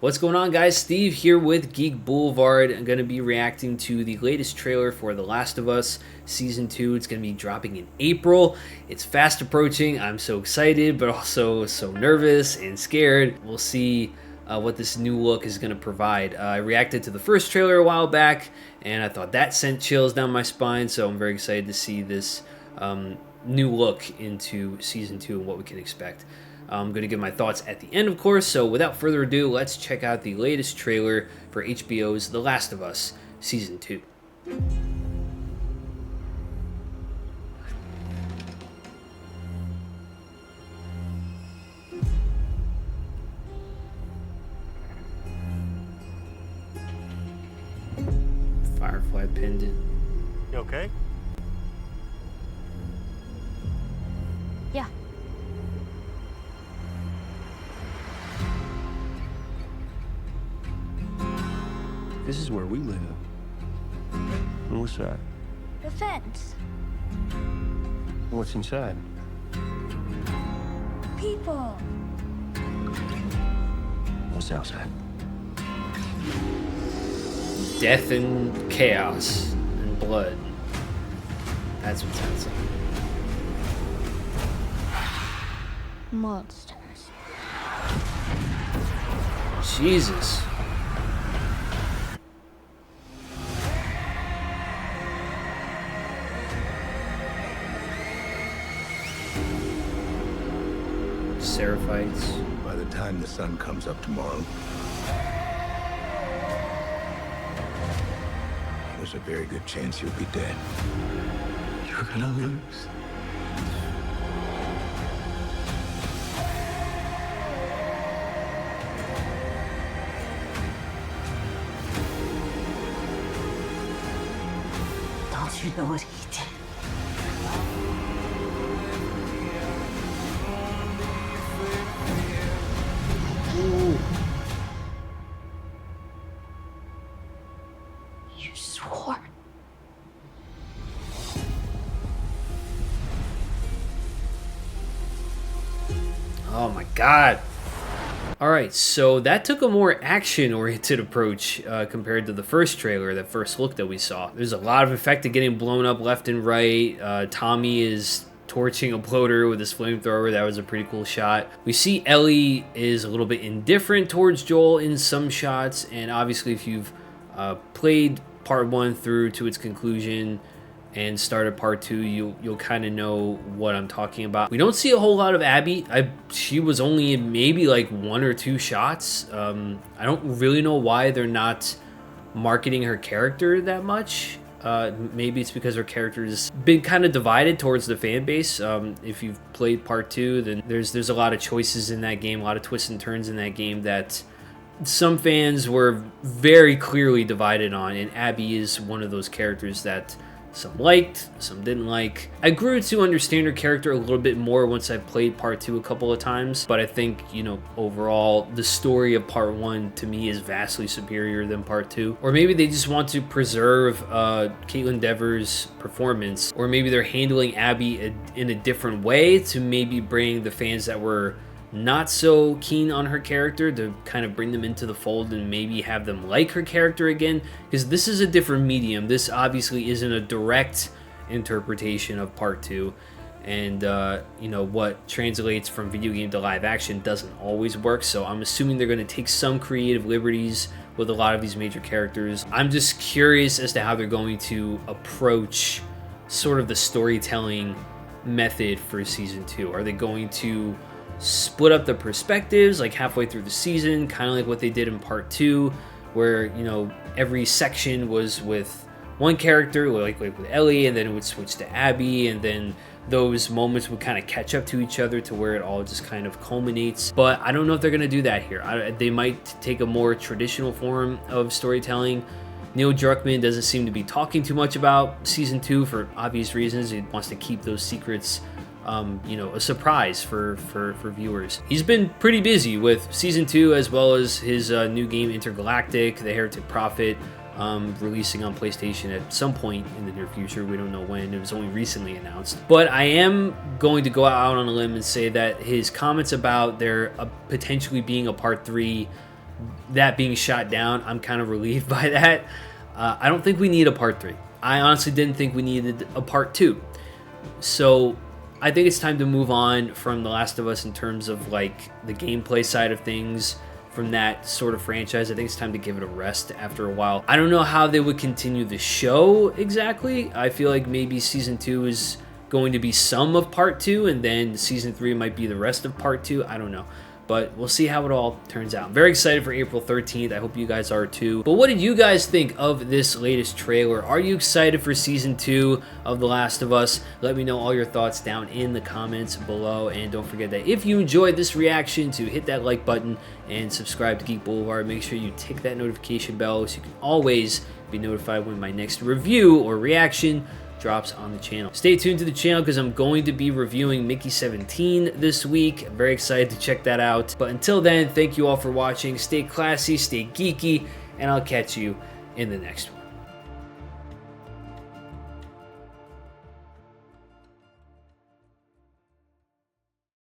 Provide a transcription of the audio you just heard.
What's going on, guys? Steve here with Geek Boulevard. I'm going to be reacting to the latest trailer for The Last of Us Season 2. It's going to be dropping in April. It's fast approaching. I'm so excited, but also so nervous and scared. We'll see what this new look is going to provide. I reacted to the first trailer a while back, and I thought that sent chills down my spine, so I'm very excited to see this new look into Season 2 and what we can expect. I'm going to give my thoughts at the end, of course, so without further ado, let's check out the latest trailer for HBO's The Last of Us Season 2. Firefly pendant. You okay? Yeah. This is where we live. And what's that? The fence. What's inside? People. What's outside? Death and chaos and blood. That's what's outside. Monsters. Jesus. Seraphites. By the time the sun comes up tomorrow, there's a very good chance you'll be dead. You're gonna lose. Don't you know what he did? You swore. Oh my god. Alright, so that took a more action-oriented approach compared to the first trailer, that first look that we saw. There's a lot of effect of getting blown up left and right. Tommy is torching a bloater with his flamethrower. That was a pretty cool shot. We see Ellie is a little bit indifferent towards Joel in some shots, and obviously if you've played part 1 through to its conclusion and started part 2, you'll kind of know what I'm talking about. We don't see a whole lot of Abby. She was only in maybe like 1 or 2 shots. I don't really know why they're not marketing her character that much. Maybe it's because her character has been kind of divided towards the fan base. If you've played part 2, then there's a lot of choices in that game, a lot of twists and turns in that game that some fans were very clearly divided on, and Abby is one of those characters that some liked, some didn't like. I grew to understand her character a little bit more once I played part 2 a couple of times, but I think, you know, overall, the story of part 1 to me is vastly superior than part 2. Or maybe they just want to preserve Kaitlyn Dever's performance, or maybe they're handling Abby in a different way to maybe bring the fans that were not so keen on her character to kind of bring them into the fold and maybe have them like her character again, because this is a different medium. This obviously isn't a direct interpretation of part 2, and you know, what translates from video game to live action doesn't always work, so I'm assuming they're going to take some creative liberties with a lot of these major characters. I'm just curious as to how they're going to approach sort of the storytelling method for season 2. Are they going to split up the perspectives like halfway through the season, kind of like what they did in part 2, where, you know, every section was with one character, like with Ellie, and then it would switch to Abby, and then those moments would kind of catch up to each other to where it all just kind of culminates. But I don't know if they're going to do that here. They might take a more traditional form of storytelling. Neil Druckmann doesn't seem to be talking too much about season 2 for obvious reasons. He wants to keep those secrets you know, a surprise for viewers. He's been pretty busy with season 2, as well as his new game Intergalactic, The Heretic Prophet, releasing on PlayStation at some point in the near future. We don't know when. It was only recently announced. But I am going to go out on a limb and say that his comments about there potentially being a part 3 that being shot down, I'm kind of relieved by that. I don't think we need a part 3. I honestly didn't think we needed a part 2. So I think it's time to move on from The Last of Us in terms of like the gameplay side of things from that sort of franchise. I think it's time to give it a rest after a while. I don't know how they would continue the show exactly. I feel like maybe season 2 is going to be some of part 2 and then season 3 might be the rest of part 2. I don't know. But we'll see how it all turns out. I'm very excited for April 13th. I hope you guys are too. But what did you guys think of this latest trailer? Are you excited for Season 2 of The Last of Us? Let me know all your thoughts down in the comments below. And don't forget that if you enjoyed this reaction, to hit that like button and subscribe to Geek Boulevard. Make sure you tick that notification bell so you can always be notified when my next review or reaction drops on the channel. Stay tuned to the channel because I'm going to be reviewing Mickey 17 this week. I'm very excited to check that out. But until then, thank you all for watching. Stay classy, stay geeky, and I'll catch you in the next one.